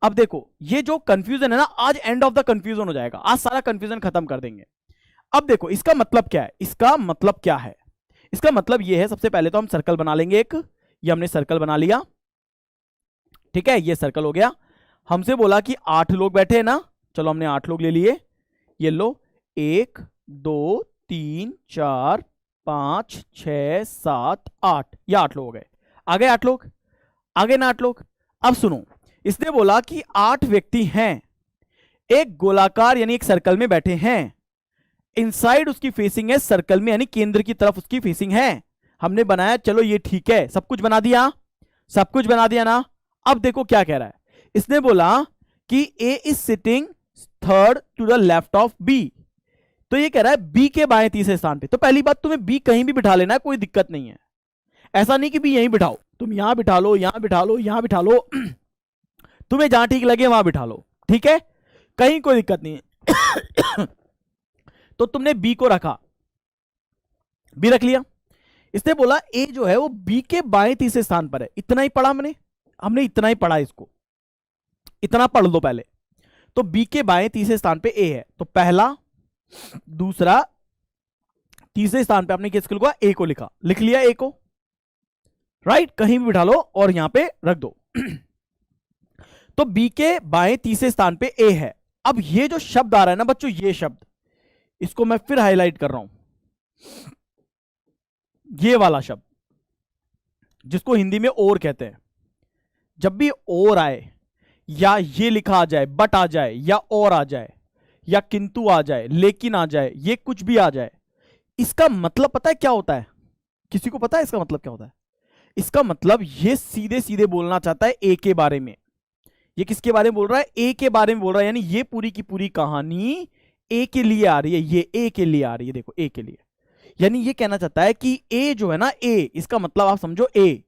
अब देखो ये जो कंफ्यूजन है ना, आज एंड ऑफ द कंफ्यूजन हो जाएगा, आज सारा कंफ्यूजन खत्म कर देंगे। अब देखो इसका मतलब क्या है, इसका मतलब क्या है? इसका मतलब ये है, सबसे पहले तो हम सर्कल बना लेंगे एक, ये हमने सर्कल बना लिया, ठीक है, ये सर्कल हो गया। हमसे बोला कि 8 लोग बैठे हैं ना, चलो हमने 8 लोग ले लिए। ये लो 1 2 3 4 5 6 7 8, ये 8 लोग हो गए। आ गए 8 लोग, आ गए ना 8 लोग। अब सुनो, इसने बोला कि 8 व्यक्ति हैं, एक गोलाकार यानी एक सर्कल में बैठे हैं, इनसाइड उसकी फेसिंग है सर्कल में, यानी केंद्र की तरफ उसकी फेसिंग है। हमने बनाया, चलो ये ठीक है, सब कुछ बना दिया, सब कुछ बना दिया ना। अब देखो क्या कह रहा है, इसने बोला कि A is sitting third to the left of B, तो ये कह रहा है बी के बाएं तीसरे स्थान पे। तो पहली बात, तुम्हें बी कहीं भी बिठा लेना है, कोई दिक्कत नहीं है। ऐसा नहीं कि बी यहीं बिठाओ, तुम यहां बिठा लो, यहां बिठा लो, यहां बिठा लो, तुम्हें जहां ठीक लगे वहां बिठा लो, ठीक है, कहीं कोई दिक्कत नहीं है। तो तुमने बी को रखा, बी रख लिया। इसने बोला ए जो है वो बी के बाएं तीसरे स्थान पर है। इतना ही पढ़ा हमने इतना ही पढ़ा, इसको इतना पढ़ लो पहले। तो बी के बाएं तीसरे स्थान पे ए है, तो पहला दूसरा तीसरे स्थान पे आपने किसको लिखा? ए को लिखा, लिख लिया ए को, राइट, कहीं भी बिठा लो और यहां पे रख दो। तो बी के बाएं तीसरे स्थान पे ए है। अब ये जो शब्द आ रहा है ना बच्चों, ये शब्द, इसको मैं फिर हाईलाइट कर रहा हूं, ये वाला शब्द जिसको हिंदी में और कहते हैं। जब भी और आए, या ये लिखा आ जाए, बट आ जाए, या और आ जाए, या किंतु आ जाए, लेकिन आ जाए, ये कुछ भी आ जाए, इसका मतलब पता है क्या होता है? किसी को पता है इसका मतलब क्या होता है? इसका मतलब ये सीधे सीधे बोलना चाहता है ए के बारे में। ये किसके बारे में बोल रहा है? ए के बारे में बोल रहा है, यानी ये पूरी की पूरी कहानी ए के लिए आ रही है, ये ए के लिए आ रही है, देखो ए के लिए। यानी ये कहना चाहता है कि ए जो है ना, ए, इसका मतलब आप समझो ए,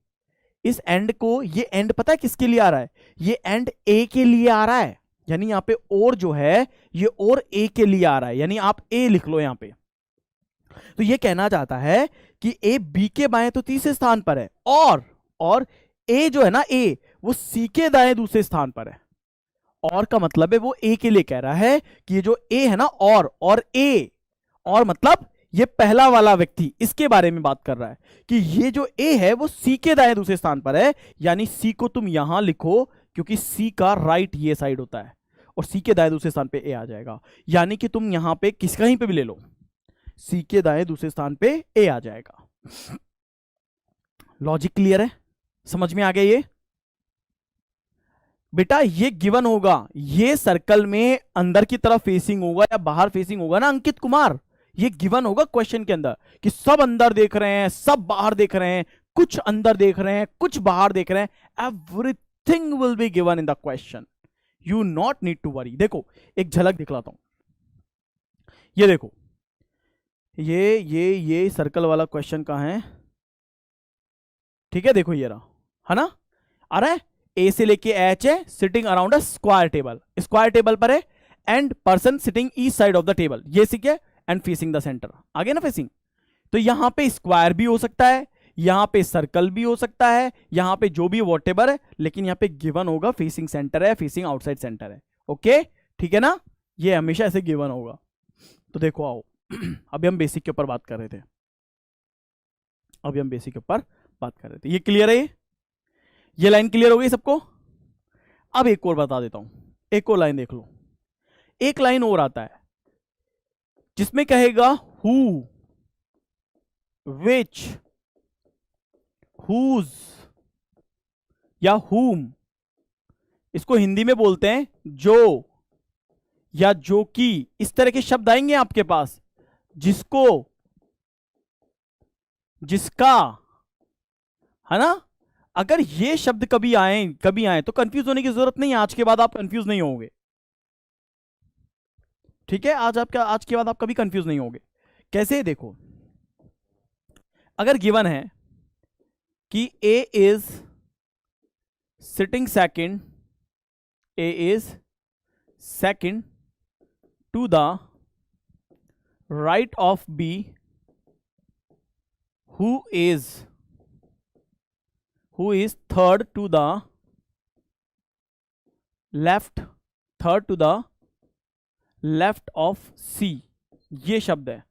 इस एंड को, ये एंड पता है किसके लिए आ रहा है? ये एंड ए के लिए आ रहा है। यानी यहां पे और जो है ये और ए के लिए आ रहा है, यानी आप ए लिख लो यहां पे। तो ये कहना चाहता है कि ए बी के बाएं तो तीसरे स्थान पर है, और और ए जो है ना, ए वो सी के दाएं दूसरे स्थान पर है। और का मतलब है वो ए के लिए कह रहा है कि ये जो ए है ना, और ए, और मतलब ये पहला वाला व्यक्ति इसके बारे में बात कर रहा है कि ये जो ए है वो सी के दाएं दूसरे स्थान पर है, यानी सी को तुम यहां लिखो क्योंकि सी का राइट ये साइड होता है और सी के दाएं दूसरे स्थान पे ए आ जाएगा। यानी कि तुम यहां पे किस कहीं पे भी ले लो, सी के दाएं दूसरे स्थान पे ए आ जाएगा। लॉजिक क्लियर है? समझ में आ गया ये? बेटा ये गिवन होगा, ये सर्कल में अंदर की तरफ फेसिंग होगा या बाहर फेसिंग होगा ना अंकित कुमार, ये गिवन होगा क्वेश्चन के अंदर कि सब अंदर देख रहे हैं, सब बाहर देख रहे हैं, कुछ अंदर देख रहे हैं, कुछ बाहर देख रहे हैं। Everything will be given in the question, you not need to worry. देखो एक झलक दिखलाता हूं, ये देखो, ये सर्कल वाला क्वेश्चन कहां है? ठीक है, देखो ये रहा, है ना? आ रहा है, ए से लेके एच है, sitting around a square table, square table पर है, and person sitting each side of the table, ये सीख है, एंड फेसिंग द सेंटर। आगे ना फेसिंग, तो यहां पे स्क्वायर भी हो सकता है, यहां पे सर्कल भी हो सकता है, यहां पे जो भी वॉटेवर है, लेकिन यहां पे गिवन होगा फेसिंग सेंटर है, फेसिंग आउटसाइड सेंटर है। ओके, ठीक है ना? ये हमेशा ऐसे गिवन होगा। तो देखो आओ, अभी हम बेसिक के ऊपर बात कर रहे थे, ये क्लियर है? ये लाइन क्लियर हो गई सबको? अब एक और बता देता हूं, एक और लाइन देख लो। एक लाइन और आता है जिसमें कहेगा हु, विच, हुज या हुम। इसको हिंदी में बोलते हैं जो या जो कि। इस तरह के शब्द आएंगे आपके पास, जिसको, जिसका, है ना? अगर ये शब्द कभी आए तो कंफ्यूज होने की जरूरत नहीं है, आज के बाद आप कंफ्यूज नहीं होंगे। ठीक है, आज के बाद आप कभी कंफ्यूज नहीं होंगे। कैसे? देखो, अगर गिवन है कि A is sitting second, A is second to the right of B, who is third to the left of C, ये शब्द है,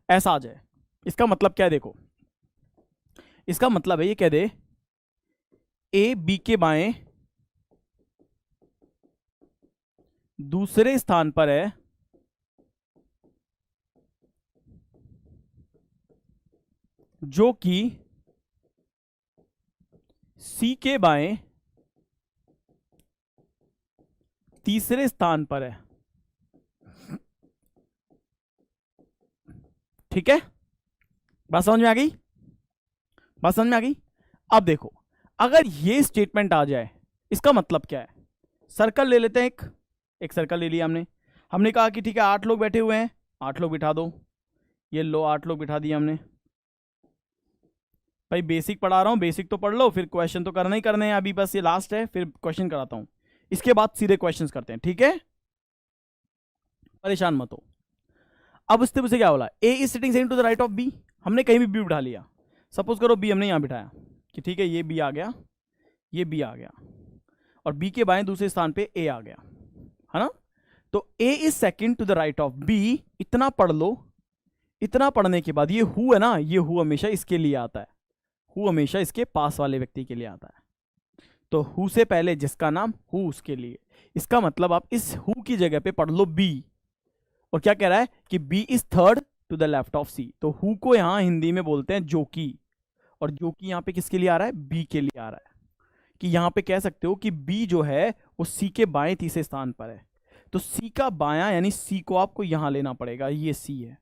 ऐसा आ जाए। इसका मतलब क्या है? देखो, इसका मतलब है ये कह दे ए बी के बाएं दूसरे स्थान पर है, जो कि सी के बाएं तीसरे स्थान पर है। ठीक है, बात समझ में आ गई? बात समझ में आ गई? अब देखो, अगर ये स्टेटमेंट आ जाए, इसका मतलब क्या है? सर्कल ले लेते हैं, एक सर्कल ले लिया हमने कहा कि ठीक है 8 लोग बैठे हुए हैं, 8 लोग बिठा दो, ये लो 8 लोग बिठा दिए हमने। भाई बेसिक पढ़ा रहा हूँ, बेसिक तो पढ़ लो, फिर क्वेश्चन तो करना ही करने हैं, अभी बस ये लास्ट है, फिर क्वेश्चन कराता हूँ, इसके बाद सीधे क्वेश्चंस करते हैं। ठीक है, परेशान मत हो। अब उससे मुझे क्या बोला? A is sitting second to the right of B, हमने कहीं भी बिठा लिया। सपोज करो बी हमने यहां बिठाया कि ठीक है ये बी आ गया, ये बी आ गया, और बी के बाएं दूसरे स्थान पे ए आ गया, है ना? तो A is second to the right of B, इतना पढ़ लो। इतना पढ़ने के बाद ये हु है ना, ये हु हमेशा इसके लिए आता है, हु हमेशा इसके पास वाले व्यक्ति के लिए आता है। तो हु से पहले जिसका नाम, हु उसके लिए। इसका मतलब आप इस हु की जगह पे पढ़ लो बी, और क्या कह रहा है कि B is third to the left of C. तो हु को यहां हिंदी में बोलते हैं जो कि, और जो कि यहां पे किसके लिए आ रहा है? बी के लिए आ रहा है। कि यहां पे कह सकते हो कि बी जो है वो सी के बाएं तीसरे स्थान पर है। तो सी का बायां यानी सी को आपको यहां लेना पड़ेगा, ये सी है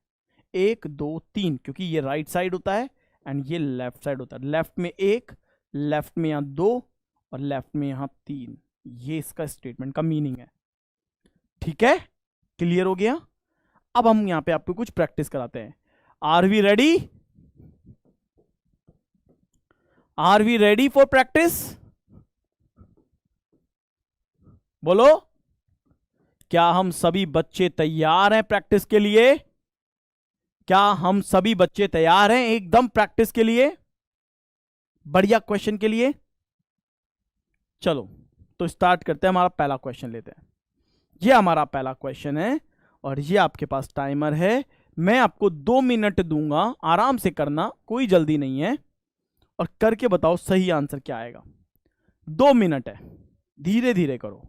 1 2 3, क्योंकि ये राइट साइड होता है एंड ये लेफ्ट साइड होता है। लेफ्ट में 1, लेफ्ट में यहां 2 और लेफ्ट में यहां 3, ये इसका स्टेटमेंट का मीनिंग है। ठीक है, क्लियर हो गया? अब हम यहां पे आपको कुछ प्रैक्टिस कराते हैं। Are we ready? Are we ready for practice? बोलो, क्या हम सभी बच्चे तैयार हैं प्रैक्टिस के लिए? क्या हम सभी बच्चे तैयार हैं एकदम प्रैक्टिस के लिए? बढ़िया क्वेश्चन के लिए चलो तो स्टार्ट करते हैं। हमारा पहला क्वेश्चन लेते हैं। ये हमारा पहला क्वेश्चन है और ये आपके पास टाइमर है। मैं आपको 2 मिनट दूंगा, आराम से करना, कोई जल्दी नहीं है, और करके बताओ सही आंसर क्या आएगा। 2 मिनट है, धीरे धीरे करो।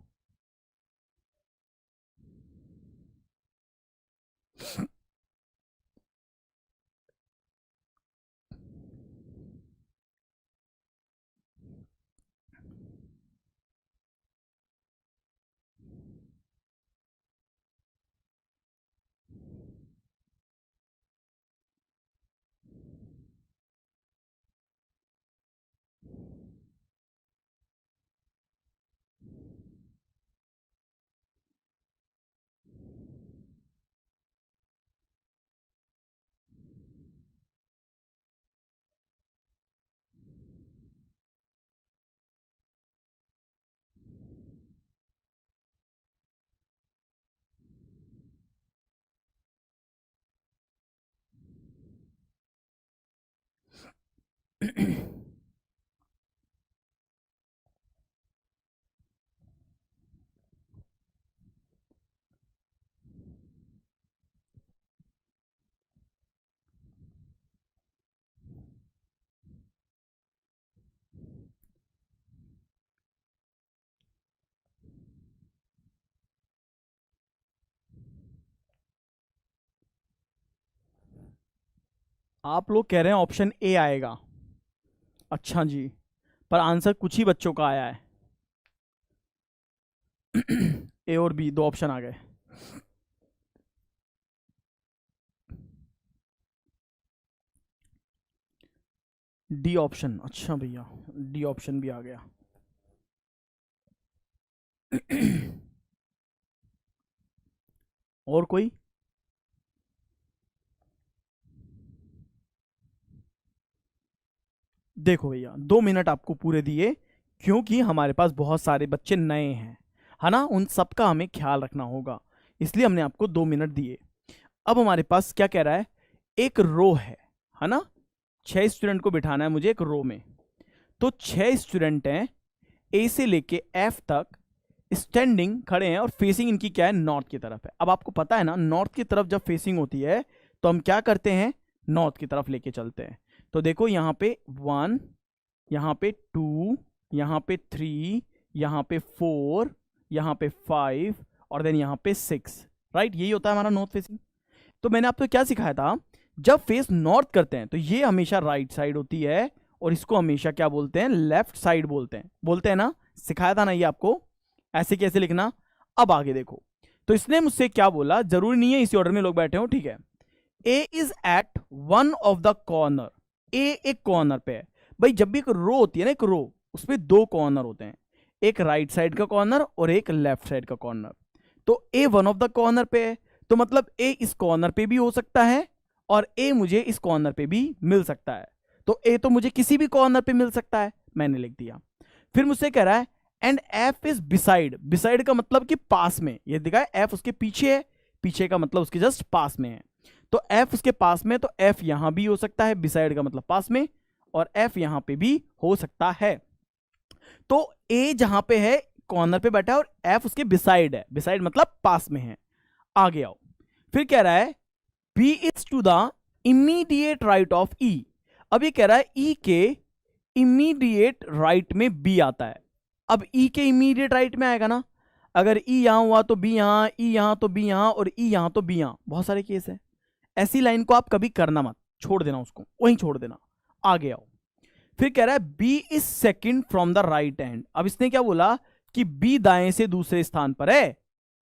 आप लोग कह रहे हैं ऑप्शन ए आएगा। अच्छा जी, पर आंसर कुछ ही बच्चों का आया है। ए और बी, 2 ऑप्शन आ गए। डी ऑप्शन, अच्छा भैया, डी ऑप्शन भी आ गया। और कोई? देखो भैया, 2 मिनट आपको पूरे दिए, क्योंकि हमारे पास बहुत सारे बच्चे नए हैं, है ना, उन सबका हमें ख्याल रखना होगा, इसलिए हमने आपको 2 मिनट दिए। अब हमारे पास क्या कह रहा है, एक रो है ना, 6 स्टूडेंट को बिठाना है मुझे एक रो में। तो 6 स्टूडेंट हैं, ए से लेके एफ तक स्टैंडिंग खड़े हैं, और फेसिंग इनकी क्या है, नॉर्थ की तरफ है। अब आपको पता है ना, नॉर्थ की तरफ जब फेसिंग होती है तो हम क्या करते हैं, नॉर्थ की तरफ लेके चलते हैं। तो देखो यहाँ पे 1, यहाँ पे 2, यहाँ पे 3, यहाँ पे 4, यहाँ पे 5, और देन यहाँ पे 6, राइट। यही होता है हमारा नॉर्थ फेसिंग। तो मैंने आपको क्या सिखाया था, जब फेस नॉर्थ करते हैं तो ये हमेशा राइट साइड होती है, और इसको हमेशा क्या बोलते हैं, लेफ्ट साइड बोलते हैं ना, सिखाया था ना ये आपको, ऐसे कैसे लिखना। अब आगे देखो, तो इसने मुझसे क्या बोला, जरूरी नहीं है इसी ऑर्डर में लोग बैठे हो, ठीक है। A is at one of the corner, A एक कॉर्नर पे है। भाई जब भी एक रो होती है ना, एक रो, उसमें 2 कॉर्नर होते हैं, एक राइट साइड का कॉर्नर और एक लेफ्ट साइड का कॉर्नर। तो ए वन ऑफ द कॉर्नर पे है, तो मतलब ए इस कॉर्नर पे भी हो सकता है, और ए मुझे इस कॉर्नर पे भी मिल सकता है। तो ए तो मुझे किसी भी कॉर्नर पे मिल सकता है, मैंने लिख दिया। फिर मुझसे कह रहा है and F is beside, beside का मतलब कि पास में, ये दिखा है एफ उसके पीछे है, पीछे का मतलब उसके जस्ट पास में है। तो एफ उसके पास में, तो एफ यहां भी हो सकता है, बिसाइड का मतलब पास में, और एफ यहां पे भी हो सकता है। तो ए जहां पे है कॉर्नर पे बैठा है, और एफ उसके बिसाइड है, बिसाइड मतलब पास में है। आगे आओ, फिर कह रहा है B is to the immediate right of E. अब ये कह रहा है ई के इमीडिएट राइट में बी आता है। अब ई के इमीडिएट राइट में आएगा ना, अगर ई यहां हुआ तो बी यहां, ई यहां तो बी यहां, और ई यहां तो बी यहां, बहुत सारे केस है। ऐसी लाइन को आप कभी करना मत, छोड़ देना उसको, वहीं छोड़ देना। आगे आओ, फिर कह रहा है B is second from the right hand. अब इसने क्या बोला कि बी दाएं से दूसरे स्थान पर है,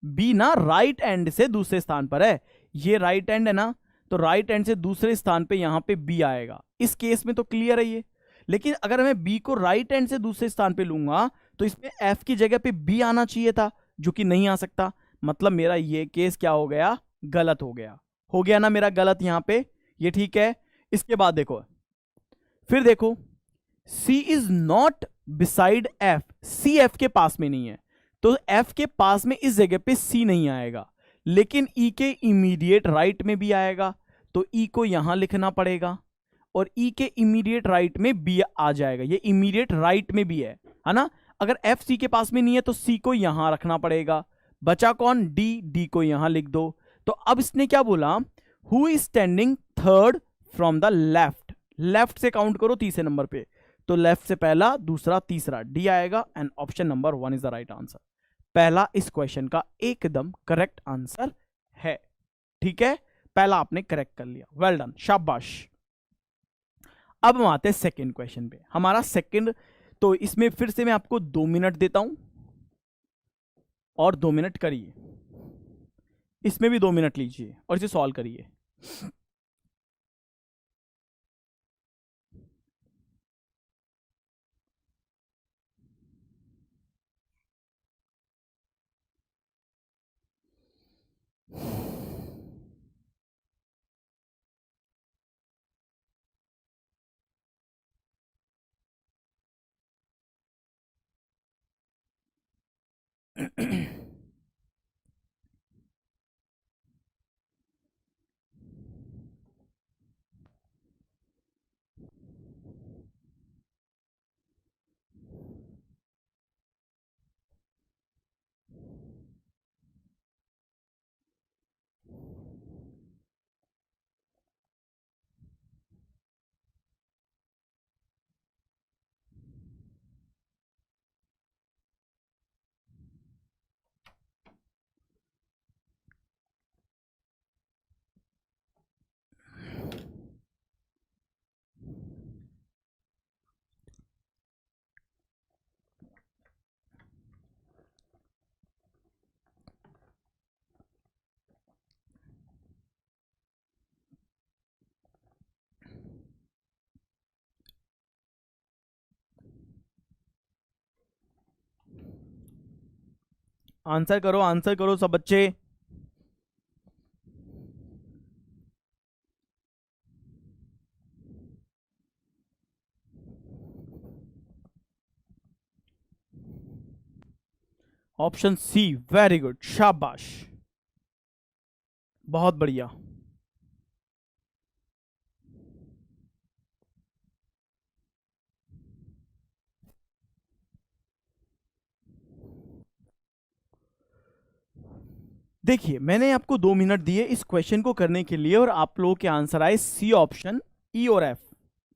बी ना राइट एंड से दूसरे स्थान पर है, ये राइट एंड है ना, तो राइट एंड से दूसरे स्थान पे यहां पे बी आएगा। इस केस में तो क्लियर है ये, लेकिन अगर मैं बी को राइट एंड से दूसरे स्थान पे लूंगा तो इसमें एफ की जगह पे बी आना चाहिए था, जो कि नहीं आ सकता। मतलब मेरा ये केस क्या हो गया, गलत हो गया ना मेरा गलत यहां पे, ये ठीक है। इसके बाद देखो, फिर देखो C is not beside F, C F के पास में नहीं है, तो एफ के पास में इस जगह पे सी नहीं आएगा, लेकिन ई के इमीडिएट राइट में भी आएगा, तो ई को यहां लिखना पड़ेगा। और ई के इमीडिएट राइट में बी आ जाएगा, ये इमीडिएट राइट में भी है ना। अगर एफ सी के पास में नहीं है तो सी को यहां रखना पड़ेगा। बचा कौन, डी, डी को यहां लिख दो। तो अब इसने क्या बोला, who is standing third from the left, left से काउंट करो तीसरे नंबर पे, तो लेफ्ट से पहला, दूसरा, तीसरा, डी आएगा and option number 1 is the right answer. पहला इस क्वेश्चन का एकदम करेक्ट आंसर है। ठीक है, पहला आपने करेक्ट कर लिया, वेल डन, शाबाश। अब हम आते हैं सेकंड क्वेश्चन पे। हमारा सेकंड, तो इसमें फिर से मैं आपको 2 मिनट देता हूं और 2 मिनट करिए, इसमें भी 2 मिनट लीजिए और इसे सॉल्व करिए। आंसर करो सब बच्चे। ऑप्शन सी, वेरी गुड, शाबाश, बहुत बढ़िया। देखिए, मैंने आपको 2 मिनट दिए इस क्वेश्चन को करने के लिए और आप लोगों के आंसर आए सी ऑप्शन, ई और एफ,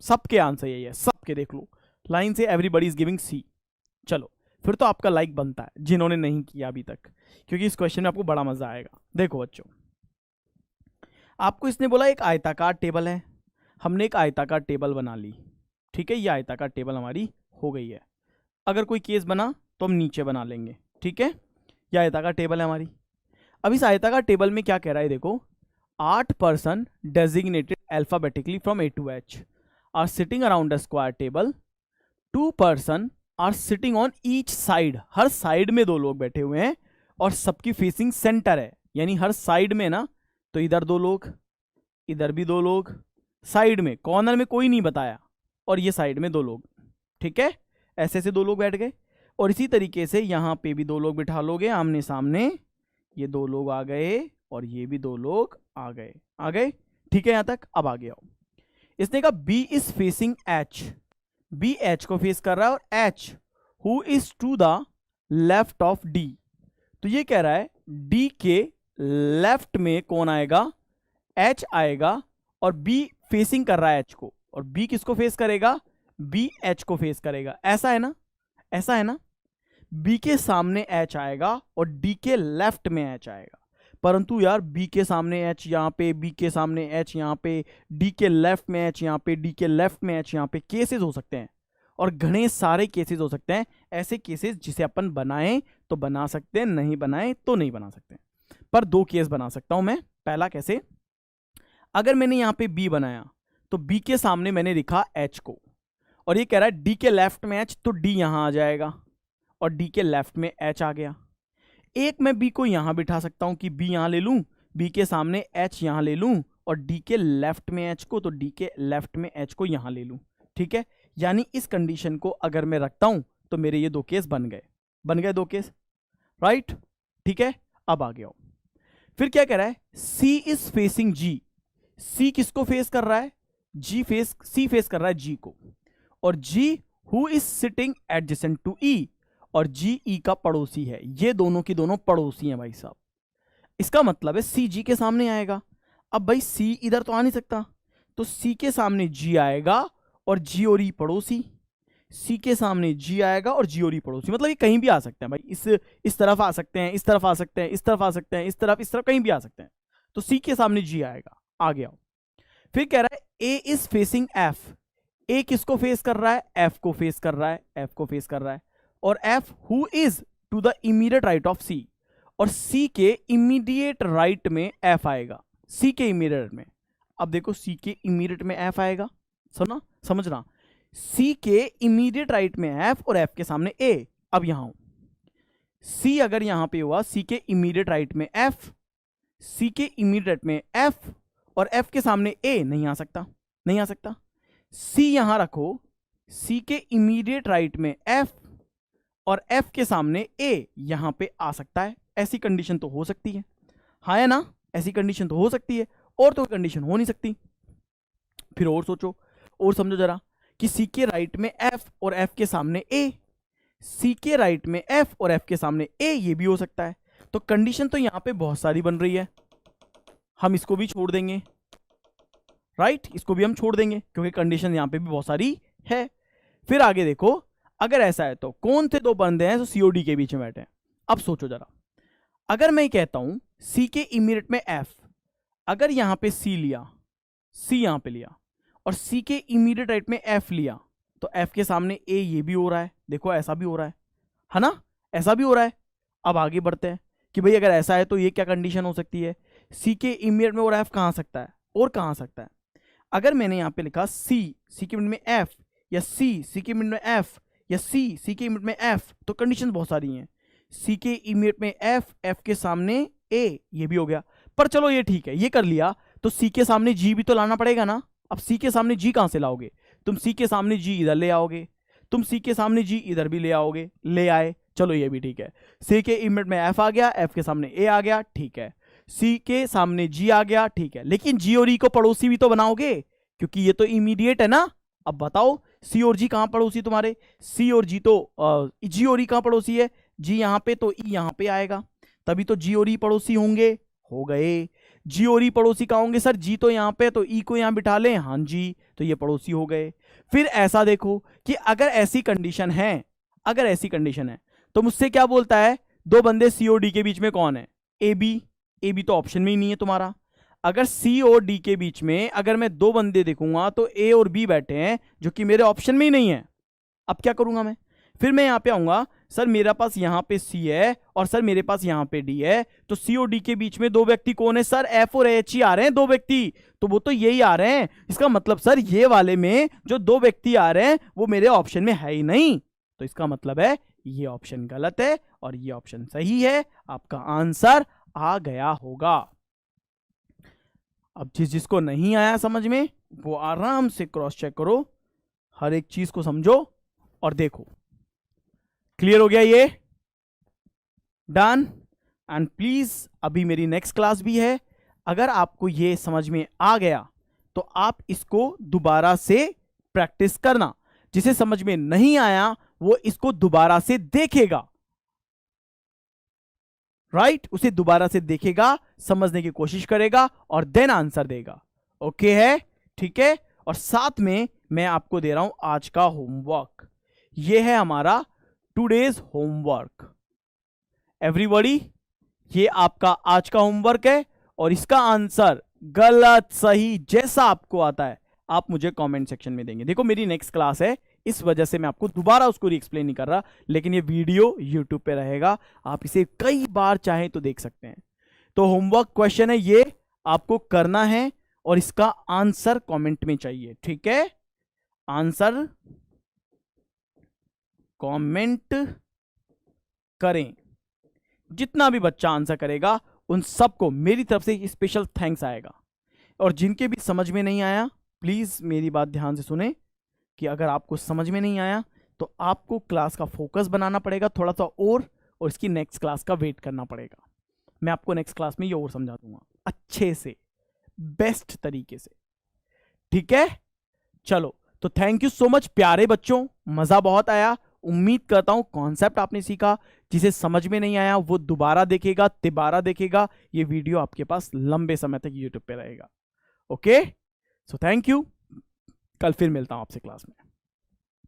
सबके आंसर यही है, सबके देख लो लाइन से, एवरीबॉडी इज गिविंग सी। चलो फिर तो आपका लाइक बनता है जिन्होंने नहीं किया अभी तक, क्योंकि इस क्वेश्चन में आपको बड़ा मजा आएगा। देखो बच्चों, आपको इसने बोला एक आयताकार टेबल है, हमने एक आयताकार टेबल बना ली। ठीक है, ये आयताकार टेबल हमारी हो गई है। अगर कोई केस बना तो हम नीचे बना लेंगे। ठीक है, यह आयताकार टेबल है हमारी। अब इस आयताकार टेबल में क्या कह रहा है, देखो, 8 person designated alphabetically from A to H are sitting around a square table, 2 person are sitting on each side, हर साइड में 2 लोग बैठे हुए हैं और सबकी फेसिंग सेंटर है, यानी हर साइड में ना, तो इधर 2 लोग, इधर भी 2 लोग, साइड में कॉर्नर में कोई नहीं बताया, और ये साइड में 2 लोग। ठीक है, ऐसे से 2 लोग बैठ गए, और इसी तरीके से यहां पे भी 2 लोग बिठा लोगे आमने सामने, ये 2 लोग आ गए और ये भी 2 लोग आ गए। ठीक है, यहां तक। अब आगे आओ, इसने कहा B is facing H, B H को फेस कर रहा है, और H who is to the left of D, तो ये कह रहा है डी के लेफ्ट में कौन आएगा, एच आएगा, और बी फेसिंग कर रहा है एच को, और बी किसको फेस करेगा, बी एच को फेस करेगा। ऐसा है ना, ऐसा है ना, बी के सामने एच आएगा और डी के लेफ्ट में एच आएगा, परंतु यार बी के सामने एच यहाँ पे, बी के सामने एच यहाँ पे, डी के लेफ्ट में एच यहाँ पे, डी के लेफ्ट में एच यहाँ पे, केसेस हो सकते हैं और घने सारे केसेस हो सकते हैं। ऐसे केसेस जिसे अपन बनाएं तो बना सकते हैं, नहीं बनाएं तो नहीं बना सकते, पर 2 केस बना सकता हूं मैं। पहला कैसे, अगर मैंने यहाँ पे बी बनाया तो बी के सामने मैंने लिखा एच को, और ये कह रहा है डी के लेफ्ट में एच, तो डी यहां आ जाएगा और डी के लेफ्ट में एच आ गया। एक मैं बी को यहां बिठा सकता हूं कि बी यहां ले लूं, बी के सामने एच यहां ले लूं, और डी के लेफ्ट में एच को, तो डी के लेफ्ट में एच को यहां ले लूं। ठीक है, यानी इस कंडीशन को अगर मैं रखता हूं तो मेरे ये 2 केस बन गए 2 केस, राइट। ठीक है, अब आ गया, फिर क्या कह रहा है, सी इज फेसिंग जी, सी किसको फेस कर रहा है, सी फेस कर रहा है जी को, और G who is sitting adjacent to E, और जी ई का पड़ोसी है। ये दोनों की दोनों पड़ोसी हैं भाई साहब। इसका मतलब है सी जी के सामने आएगा। अब भाई सी इधर तो आ नहीं सकता, तो सी के सामने जी आएगा और जी और ई पड़ोसी, सी के सामने जी आएगा और जी और ई पड़ोसी। मतलब ये कहीं भी आ सकते हैं भाई, इस तरफ आ सकते हैं, इस तरफ आ सकते हैं, इस तरफ आ सकते हैं, इस तरफ कहीं भी आ सकते हैं। तो सी के सामने जी आएगा। आ गया। फिर कह रहा है ए इज फेसिंग एफ। ए किसको फेस कर रहा है? एफ को फेस कर रहा है, एफ को फेस कर रहा है। और F who is to the immediate right of C, और सी के इमीडिएट राइट में एफ आएगा, सी के इमीडिएट में। अब देखो सी के इमीडिएट में एफ आएगा, सुना समझना, सी के इमीडिएट राइट में एफ और एफ के सामने ए। अब यहां सी अगर यहां पे हुआ, सी के इमीडिएट राइट में एफ, सी के इमीडिएट में एफ और एफ के सामने ए, नहीं आ सकता, नहीं आ सकता। सी यहां रखो, सी के इमीडिएट राइट में एफ और एफ के सामने ए, यहां पे आ सकता है। ऐसी कंडीशन तो हो सकती है, हाँ है ना? ऐसी कंडीशन तो हो सकती है, और तो कंडीशन हो नहीं सकती। फिर और सोचो और समझो जरा कि सी के राइट में एफ और एफ के सामने ए, सी के राइट में एफ और एफ के सामने ए, ये भी हो सकता है। तो कंडीशन तो यहां पे बहुत सारी बन रही है, हम इसको भी छोड़ देंगे, राइट? इसको भी हम छोड़ देंगे क्योंकि कंडीशन यहां पे भी बहुत सारी है। फिर आगे देखो, अगर ऐसा है तो कौन से दो बंदे हैं जो सीओडी के बीच में बैठे हैं? अब सोचो जरा, अगर मैं कहता हूं सी के इमीडिएट में एफ, अगर यहां पे सी लिया, सी यहां पे लिया, और सी के इमीडिएट राइट में एफ लिया, तो एफ के सामने ए, ये भी हो रहा है। देखो ऐसा भी हो रहा है ना? ऐसा भी हो रहा है। अब आगे बढ़ते हैं कि भाई अगर ऐसा है तो ये क्या कंडीशन हो सकती है? सी के इमीडिएट में और एफ कहां आ सकता है, और कहां आ सकता है? अगर मैंने यहां पे लिखा सी के मिनट में एफ, या सी के मिनट में एफ, या सी के मिनट में एफ, तो कंडीशन बहुत सारी हैं। सी के इमीडिएट में एफ, एफ के सामने ए, ये भी हो गया। पर चलो ये ठीक है, ये कर लिया, तो सी के सामने जी भी तो लाना पड़ेगा ना। अब सी के सामने जी कहां से लाओगे? तुम सी के सामने जी इधर ले आओगे, तुम सी के सामने जी इधर भी ले आओगे, ले आए, चलो ये भी ठीक है। सी के इमीडिएट में एफ आ गया, एफ के सामने ए आ गया, ठीक है। सी के सामने जी आ गया, ठीक है। लेकिन जी और ई को पड़ोसी भी तो बनाओगे, क्योंकि ये तो इमीडिएट है ना। अब बताओ सी और जी कहां पड़ोसी तुम्हारे? सी और जी तो जी और ई कहां पड़ोसी है? जी यहां पे, तो ई यहां पे आएगा, तभी तो जी और ई पड़ोसी होंगे। हो गए। जी और ई पड़ोसी कहां होंगे? सर जी तो यहां पे, तो ई को यहां बिठा लें, हाँ जी, तो ये पड़ोसी हो गए। फिर ऐसा देखो कि अगर ऐसी कंडीशन है, अगर ऐसी कंडीशन है, तो मुझसे क्या बोलता है? दो बंदे सी और डी के बीच में कौन है? A B. ए बी तो ऑप्शन में ही नहीं है तुम्हारा। अगर सी और डी के बीच में अगर मैं दो बंदे देखूंगा तो ए और बी बैठे हैं, जो कि मेरे ऑप्शन में ही नहीं है। अब क्या करूंगा मैं? फिर मैं यहां पे आऊंगा, सर मेरा पास यहां पे सी है और सर मेरे पास यहां पे डी है, तो सी और डी के बीच में दो व्यक्ति कौन है? सर एफ और एच ही आ रहे हैं, दो व्यक्ति, तो वो तो यही आ रहे हैं। इसका मतलब सर ये वाले में जो दो व्यक्ति आ रहे हैं वो मेरे ऑप्शन में है ही नहीं, तो इसका मतलब है ये ऑप्शन गलत है और ये ऑप्शन सही है। आपका आंसर आ गया होगा। अब जिसको नहीं आया समझ में, वो आराम से क्रॉस चेक करो, हर एक चीज को समझो और देखो। क्लियर हो गया ये? डन। एंड प्लीज अभी मेरी नेक्स्ट क्लास भी है, अगर आपको ये समझ में आ गया तो आप इसको दोबारा से प्रैक्टिस करना। जिसे समझ में नहीं आया वो इसको दोबारा से देखेगा, राइट? उसे दोबारा से देखेगा, समझने की कोशिश करेगा और देन आंसर देगा। ओके है? ठीक है। और साथ में मैं आपको दे रहा हूं आज का होमवर्क। ये है हमारा टुडेज होमवर्क। एवरीबॉडी, ये आपका आज का होमवर्क है और इसका आंसर गलत सही जैसा आपको आता है आप मुझे कमेंट सेक्शन में देंगे। देखो मेरी नेक्स्ट क्लास है, इस वजह से मैं आपको दोबारा उसको री-एक्सप्लेन नहीं कर रहा, लेकिन ये वीडियो यूट्यूब पे रहेगा, आप इसे कई बार चाहें तो देख सकते हैं। तो होमवर्क क्वेश्चन है, ये आपको करना है और इसका आंसर कमेंट में चाहिए, ठीक है? आंसर कमेंट करें। जितना भी बच्चा आंसर करेगा उन सबको मेरी तरफ से स्पेशल थैंक्स आएगा। और जिनके भी समझ में नहीं आया, प्लीज मेरी बात ध्यान से सुने कि अगर आपको समझ में नहीं आया तो आपको क्लास का फोकस बनाना पड़ेगा थोड़ा सा और इसकी नेक्स्ट क्लास का वेट करना पड़ेगा। मैं आपको नेक्स्ट क्लास में ये और समझा दूंगा अच्छे से, बेस्ट तरीके से, ठीक है? चलो, तो थैंक यू सो मच प्यारे बच्चों, मजा बहुत आया। उम्मीद करता हूं कॉन्सेप्ट आपने सीखा। जिसे समझ में नहीं आया वो दोबारा देखेगा, तिबारा देखेगा। ये वीडियो आपके पास लंबे समय तक यूट्यूब पे रहेगा। Okay, so thank you. कल फिर मिलता हूं आपसे क्लास में।